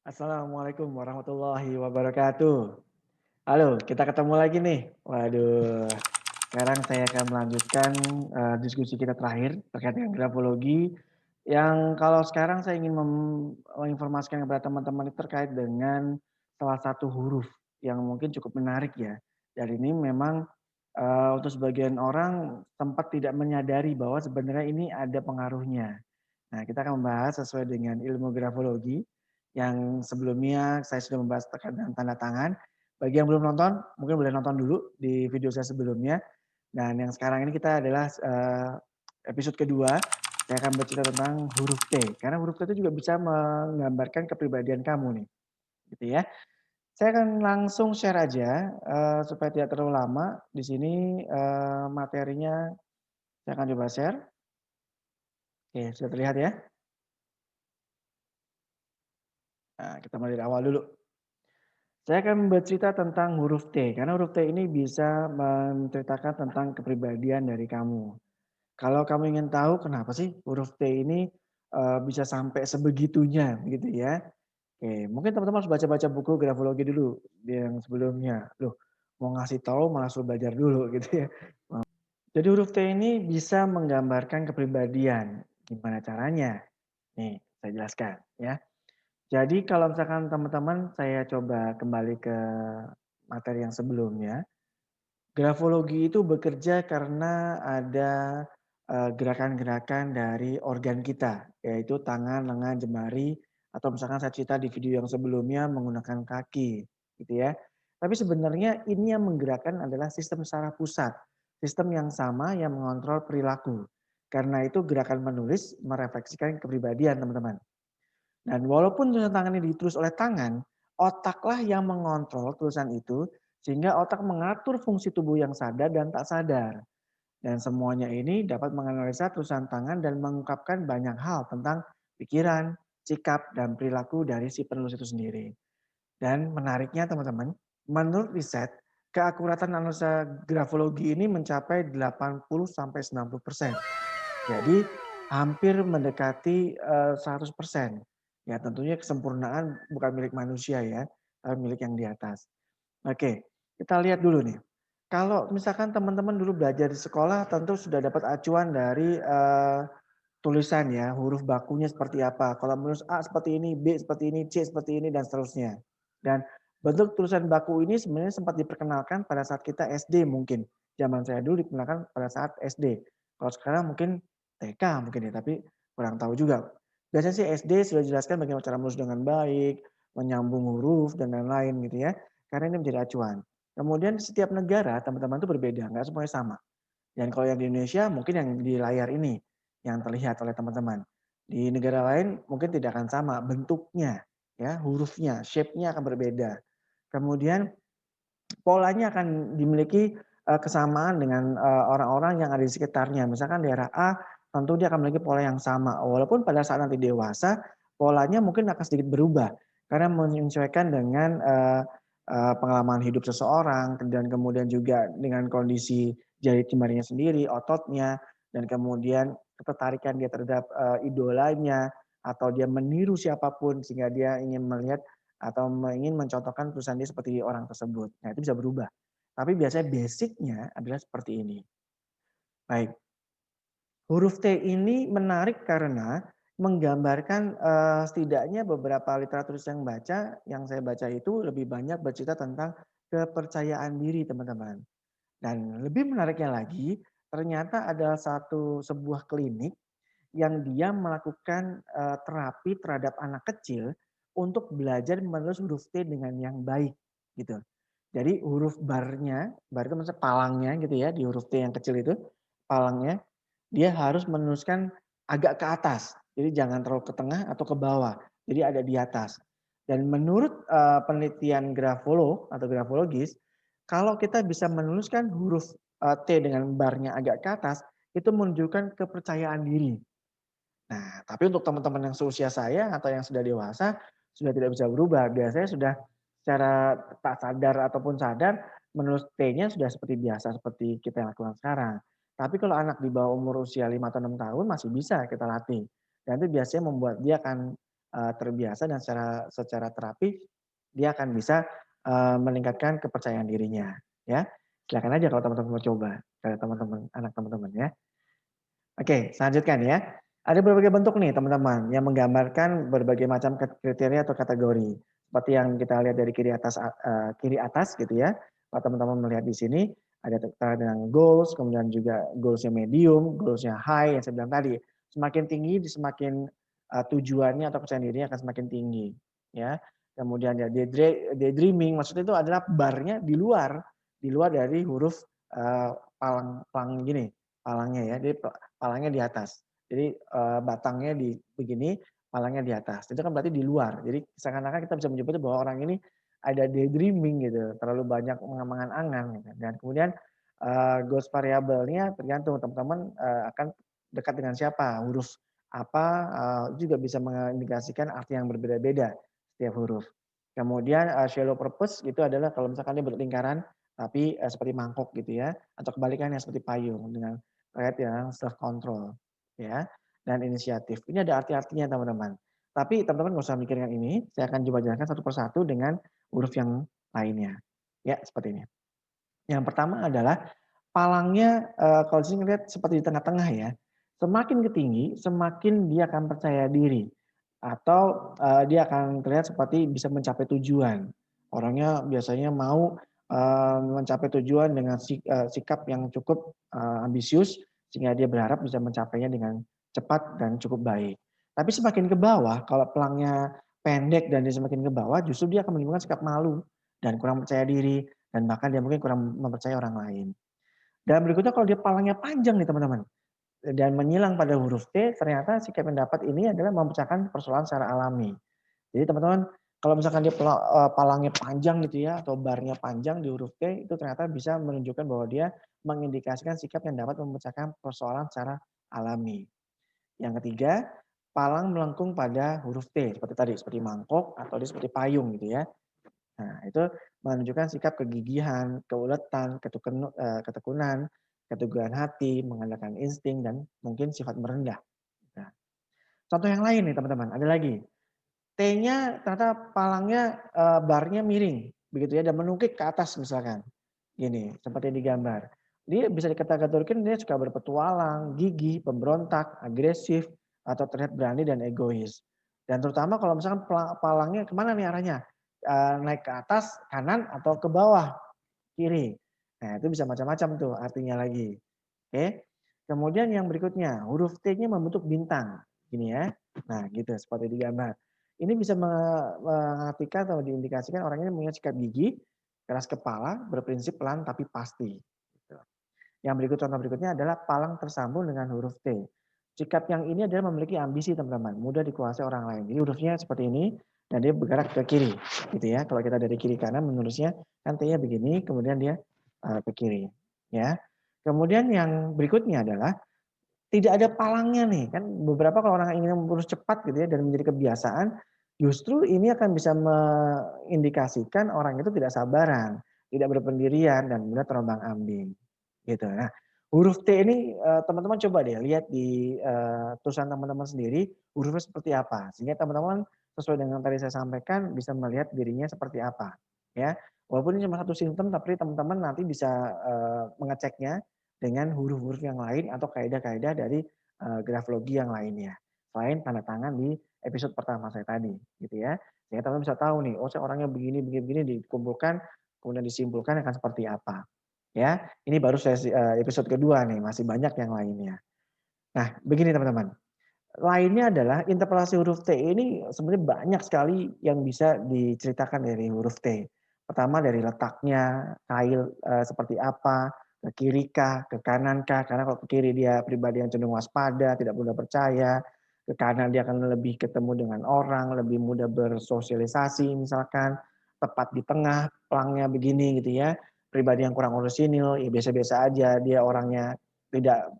Assalamualaikum warahmatullahi wabarakatuh. Halo, kita ketemu lagi nih. Waduh, sekarang saya akan melanjutkan diskusi kita terakhir terkait dengan grafologi. Yang kalau sekarang saya ingin menginformasikan kepada teman-teman itu terkait dengan salah satu huruf yang mungkin cukup menarik ya. Dan ini memang untuk sebagian orang sempat tidak menyadari bahwa sebenarnya ini ada pengaruhnya. Nah, kita akan membahas sesuai dengan ilmu grafologi yang sebelumnya saya sudah membahas terkait dengan tanda tangan. Bagi yang belum nonton, mungkin boleh nonton dulu di video saya sebelumnya. Dan yang sekarang ini kita adalah episode kedua. Saya akan bercerita tentang huruf T. Karena huruf T itu juga bisa menggambarkan kepribadian kamu nih, gitu ya. Saya akan langsung share aja supaya tidak terlalu lama. Di sini materinya saya akan coba share. Oke, sudah terlihat ya. Nah, kita mulai dari awal dulu. Saya akan bercerita tentang huruf T, karena huruf T ini bisa menceritakan tentang kepribadian dari kamu. Kalau kamu ingin tahu kenapa sih huruf T ini bisa sampai sebegitunya gitu ya. Oke, mungkin teman-teman harus baca-baca buku grafologi dulu yang sebelumnya. Loh, mau ngasih tahu malah suruh belajar dulu gitu ya. Jadi huruf T ini bisa menggambarkan kepribadian. Gimana caranya? Nih, saya jelaskan ya. Jadi kalau misalkan teman-teman saya coba kembali ke materi yang sebelumnya, grafologi itu bekerja karena ada gerakan-gerakan dari organ kita, yaitu tangan, lengan, jemari, atau misalkan saya cerita di video yang sebelumnya menggunakan kaki, gitu ya. Tapi sebenarnya ini yang menggerakkan adalah sistem saraf pusat, sistem yang sama yang mengontrol perilaku. Karena itu gerakan menulis merefleksikan kepribadian teman-teman. Dan walaupun tulisan tangan ini ditulis oleh tangan, otaklah yang mengontrol tulisan itu sehingga otak mengatur fungsi tubuh yang sadar dan tak sadar. Dan semuanya ini dapat menganalisa tulisan tangan dan mengungkapkan banyak hal tentang pikiran, sikap, dan perilaku dari si penulis itu sendiri. Dan menariknya teman-teman, menurut riset, keakuratan analisa grafologi ini mencapai 80-90%. Jadi hampir mendekati 100%. Ya tentunya kesempurnaan bukan milik manusia ya, tapi milik yang di atas. Oke, kita lihat dulu nih. Kalau misalkan teman-teman dulu belajar di sekolah tentu sudah dapat acuan dari tulisan ya, huruf bakunya seperti apa. Kalau menulis A seperti ini, B seperti ini, C seperti ini, dan seterusnya. Dan bentuk tulisan baku ini sebenarnya sempat diperkenalkan pada saat kita SD mungkin. Zaman saya dulu diperkenalkan pada saat SD. Kalau sekarang mungkin TK mungkin ya, tapi kurang tahu juga. Biasanya sih SD sudah dijelaskan bagaimana cara menulis dengan baik, menyambung huruf, dan lain-lain gitu ya. Karena ini menjadi acuan. Kemudian setiap negara teman-teman itu berbeda, nggak semuanya sama. Dan kalau yang di Indonesia mungkin yang di layar ini yang terlihat oleh teman-teman. Di negara lain mungkin tidak akan sama bentuknya, ya, hurufnya, shape-nya akan berbeda. Kemudian polanya akan dimiliki kesamaan dengan orang-orang yang ada di sekitarnya. Misalkan daerah A tentu dia akan memiliki pola yang sama. Walaupun pada saat nanti dewasa polanya mungkin akan sedikit berubah karena menyesuaikan dengan pengalaman hidup seseorang dan kemudian juga dengan kondisi jari jemarinya sendiri, ototnya, dan kemudian ketertarikan dia terhadap idolanya atau dia meniru siapapun sehingga dia ingin melihat atau ingin mencontohkan tulisan dia seperti orang tersebut. Nah, itu bisa berubah. Tapi biasanya basicnya adalah seperti ini. Baik, huruf T ini menarik karena menggambarkan setidaknya beberapa literatur yang saya baca itu lebih banyak bercerita tentang kepercayaan diri teman-teman. Dan lebih menariknya lagi, ternyata ada sebuah klinik yang dia melakukan terapi terhadap anak kecil untuk belajar menulis huruf T dengan yang baik gitu. Jadi huruf bar itu maksudnya palangnya gitu ya, di huruf T yang kecil itu, palangnya, dia harus menuliskan agak ke atas. Jadi jangan terlalu ke tengah atau ke bawah. Jadi ada di atas. Dan menurut penelitian grafolog atau grafologis, kalau kita bisa menuliskan huruf T dengan barnya agak ke atas, itu menunjukkan kepercayaan diri. Nah, tapi untuk teman-teman yang seusia saya atau yang sudah dewasa, sudah tidak bisa berubah. Biasanya sudah secara tak sadar ataupun sadar, menulis T-nya sudah seperti biasa, seperti kita yang lakukan sekarang. Tapi kalau anak di bawah umur usia 5 atau 6 tahun masih bisa kita latih. Dan itu biasanya membuat dia akan terbiasa dan secara secara terapi dia akan bisa, meningkatkan kepercayaan dirinya, ya. Silakan aja kalau teman-teman mau coba, ke teman-teman anak teman-teman ya. Oke, selanjutnya nih ya. Ada berbagai bentuk nih teman-teman yang menggambarkan berbagai macam kriteria atau kategori. Seperti yang kita lihat dari kiri atas gitu ya. Kalau teman-teman melihat di sini ada terkait dengan goals, kemudian juga goals-nya medium, goals-nya high yang saya bilang tadi. Semakin tinggi semakin tujuannya atau kepercayaan dirinya akan semakin tinggi, ya. Kemudian ya daydreaming maksudnya itu adalah barnya di luar dari huruf palang palang gini, palangnya ya. Jadi palangnya di atas. Jadi, batangnya di begini, palangnya di atas. Itu kan berarti di luar. Jadi seakan-akan kita bisa menyebutnya bahwa orang ini ada daydreaming gitu, terlalu banyak mengangan-angan gitu. Dan kemudian, goals variabelnya tergantung teman-teman, akan dekat dengan siapa, huruf apa, juga bisa mengindikasikan arti yang berbeda-beda setiap huruf. Kemudian, shallow purpose itu adalah kalau misalkan dia bentuk lingkaran, tapi, seperti mangkok gitu ya, atau kebalikannya seperti payung dengan terkait dengan self control ya, dan inisiatif. Ini ada arti-artinya teman-teman. Tapi teman-teman nggak usah mikirkan ini, saya akan coba jelaskan satu persatu dengan huruf yang lainnya. Ya, seperti ini. Yang pertama adalah palangnya, kalau di sini ngelihat seperti di tengah-tengah ya. Semakin ke tinggi, semakin dia akan percaya diri atau, dia akan terlihat seperti bisa mencapai tujuan. Orangnya biasanya mau, mencapai tujuan dengan sikap yang cukup, ambisius sehingga dia berharap bisa mencapainya dengan cepat dan cukup baik. Tapi semakin ke bawah, kalau pelangnya pendek dan dia semakin ke bawah, justru dia akan menimbulkan sikap malu dan kurang percaya diri dan bahkan dia mungkin kurang mempercayai orang lain. Dan berikutnya kalau dia palangnya panjang nih teman-teman, dan menyilang pada huruf T, ternyata sikap yang dapat ini adalah memecahkan persoalan secara alami. Jadi teman-teman, kalau misalkan dia palangnya panjang gitu ya, atau barnya panjang di huruf T, itu ternyata bisa menunjukkan bahwa dia mengindikasikan sikap yang dapat memecahkan persoalan secara alami. Yang ketiga, palang melengkung pada huruf T, seperti tadi, seperti mangkok atau dia seperti payung gitu ya. Nah, itu menunjukkan sikap kegigihan, keuletan, ketekunan, keteguhan hati, mengandalkan insting, dan mungkin sifat merendah. Nah, contoh yang lain nih teman-teman, ada lagi. T-nya ternyata palangnya, barnya miring, begitu ya, dan menukik ke atas misalkan. Gini, seperti yang digambar. Dia bisa dikategorikan dia suka berpetualang, gigih, pemberontak, agresif, atau terlihat berani dan egois. Dan terutama kalau misalkan palangnya kemana nih arahnya? Naik ke atas, kanan, atau ke bawah, kiri. Nah, itu bisa macam-macam tuh artinya lagi. Oke. Kemudian yang berikutnya, huruf T-nya membentuk bintang. Gini ya. Nah, gitu seperti digambar. Ini bisa mengartikan atau diindikasikan orang ini punya sikap gigih, keras kepala, berprinsip pelan tapi pasti. Gitu. Yang contoh berikutnya adalah palang tersambung dengan huruf T. Sikap yang ini adalah memiliki ambisi teman-teman, mudah dikuasai orang lain. Jadi hurufnya seperti ini dan dia bergerak ke kiri, gitu ya. Kalau kita dari kiri kanan menulisnya kan T-nya begini, kemudian dia ke kiri, ya. Kemudian yang berikutnya adalah tidak ada palangnya nih, kan beberapa kalau orang ingin lurus cepat gitu ya dan menjadi kebiasaan, justru ini akan bisa mengindikasikan orang itu tidak sabaran, tidak berpendirian dan mudah terombang-ambing, gitu. Nah, huruf T ini, teman-teman coba deh lihat di, tulisan teman-teman sendiri, hurufnya seperti apa, sehingga teman-teman sesuai dengan tadi saya sampaikan bisa melihat dirinya seperti apa, ya. Walaupun ini cuma satu simptom, tapi teman-teman nanti bisa, mengeceknya dengan huruf-huruf yang lain atau kaidah-kaidah dari, grafologi yang lainnya. Selain tanda tangan di episode pertama saya tadi, gitu ya. Sehingga teman-teman bisa tahu nih, oh saya orangnya begini begini begini, dikumpulkan, kemudian disimpulkan akan seperti apa. Ya, ini baru sesi, episode kedua nih, masih banyak yang lainnya. Nah, begini teman-teman, lainnya adalah interpretasi huruf T ini sebenarnya banyak sekali yang bisa diceritakan dari huruf T. Pertama dari letaknya, kail, seperti apa, ke kiri kah, ke kanan kah, karena kalau ke kiri dia pribadi yang cenderung waspada, tidak mudah percaya, ke kanan dia akan lebih ketemu dengan orang, lebih mudah bersosialisasi misalkan, tepat di tengah, pelangnya begini gitu ya, pribadi yang kurang orisinil, ya biasa-biasa aja, dia orangnya tidak,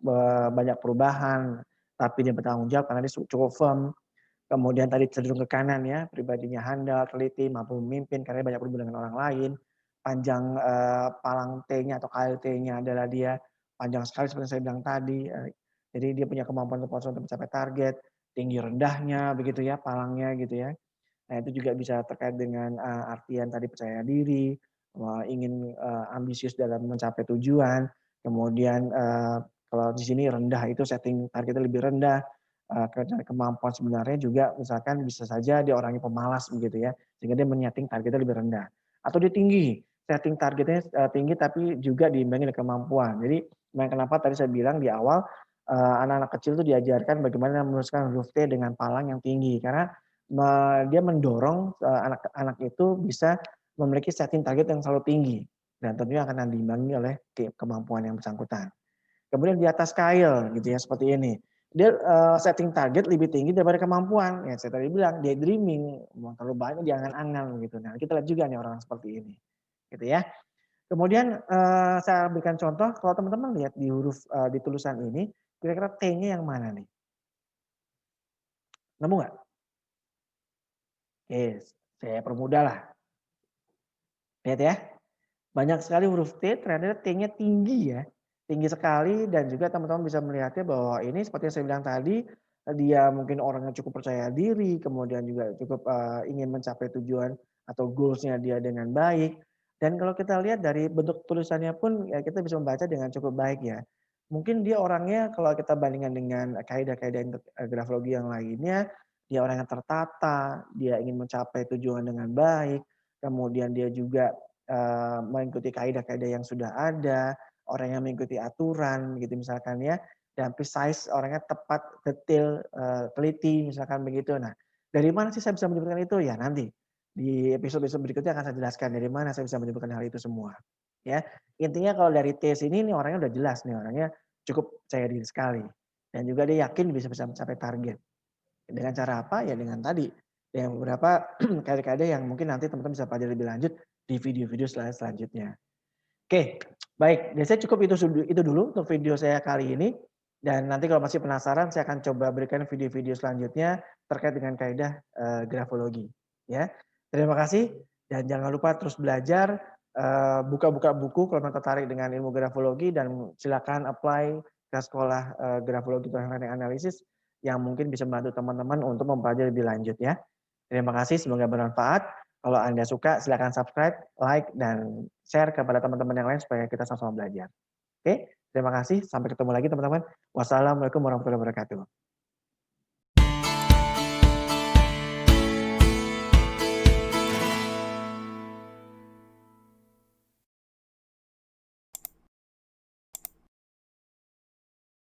banyak perubahan, tapi dia bertanggung jawab karena dia cukup firm. Kemudian tadi cenderung ke kanan ya, pribadinya handal, teliti, mampu memimpin karena dia banyak berhubungan dengan orang lain. Panjang, palang T-nya atau KLT-nya adalah dia panjang sekali seperti yang saya bilang tadi, jadi dia punya kemampuan untuk mencapai target, tinggi rendahnya begitu ya, palangnya gitu ya. Nah itu juga bisa terkait dengan, artian tadi percaya diri, ingin, ambisius dalam mencapai tujuan, kemudian, kalau di sini rendah itu setting targetnya lebih rendah, kemampuan sebenarnya juga misalkan bisa saja dia orangnya pemalas begitu ya, sehingga dia targetnya lebih rendah. Atau dia tinggi, setting targetnya, tinggi tapi juga diimbangi dengan kemampuan. Jadi, kenapa tadi saya bilang di awal, anak-anak kecil itu diajarkan bagaimana menuliskan huruf T dengan palang yang tinggi, karena dia mendorong, anak-anak itu bisa memiliki setting target yang selalu tinggi, dan tentunya akan diimbangi oleh kemampuan yang bersangkutan. Kemudian di atas kail gitu ya, seperti ini. Dia, setting target lebih tinggi daripada kemampuan. Ya saya tadi bilang daydreaming, mau terlalu banyak di angan-angan gitu. Nah kita lihat juga nih orang seperti ini, gitu ya. Kemudian, saya berikan contoh kalau teman-teman lihat di huruf, di tulisan ini, kira-kira T-nya yang mana nih? Nemu nggak? Oke, saya permudah lah. Lihat ya. Banyak sekali huruf T ternyata T-nya tinggi ya, tinggi sekali dan juga teman-teman bisa melihatnya bahwa ini seperti yang saya bilang tadi, dia mungkin orangnya cukup percaya diri, kemudian juga cukup, ingin mencapai tujuan atau goals-nya dia dengan baik. Dan kalau kita lihat dari bentuk tulisannya pun ya kita bisa membaca dengan cukup baik ya. Mungkin dia orangnya kalau kita bandingkan dengan kaidah-kaidah grafologi yang lainnya, dia orang yang tertata, dia ingin mencapai tujuan dengan baik, kemudian dia juga mengikuti kaidah-kaidah yang sudah ada, orang yang mengikuti aturan gitu misalkan ya, dan precise orangnya tepat, detail, teliti misalkan begitu. Nah, dari mana sih saya bisa menyebutkan itu? Ya nanti di episode-episode berikutnya akan saya jelaskan dari mana saya bisa menyebutkan hal itu semua, ya. Intinya kalau dari T sini nih orangnya udah jelas nih, orangnya cukup percaya diri sekali dan juga dia yakin bisa bisa mencapai target. Dengan cara apa? Ya dengan tadi, dengan beberapa kaidah-kaidah yang mungkin nanti teman-teman bisa pelajari lebih lanjut di video-video selanjutnya. Oke, baik. Biasanya cukup itu dulu untuk video saya kali ini. Dan nanti kalau masih penasaran, saya akan coba berikan video-video selanjutnya terkait dengan kaidah grafologi. Ya, terima kasih dan jangan lupa terus belajar, buka-buka buku kalau memang tertarik dengan ilmu grafologi dan silakan apply ke sekolah grafologi atau learning analysis yang mungkin bisa membantu teman-teman untuk mempelajari lebih lanjut ya. Terima kasih, semoga bermanfaat. Kalau Anda suka silakan subscribe, like, dan share kepada teman-teman yang lain supaya kita sama-sama belajar. Oke, terima kasih. Sampai ketemu lagi teman-teman. Wassalamualaikum warahmatullahi wabarakatuh.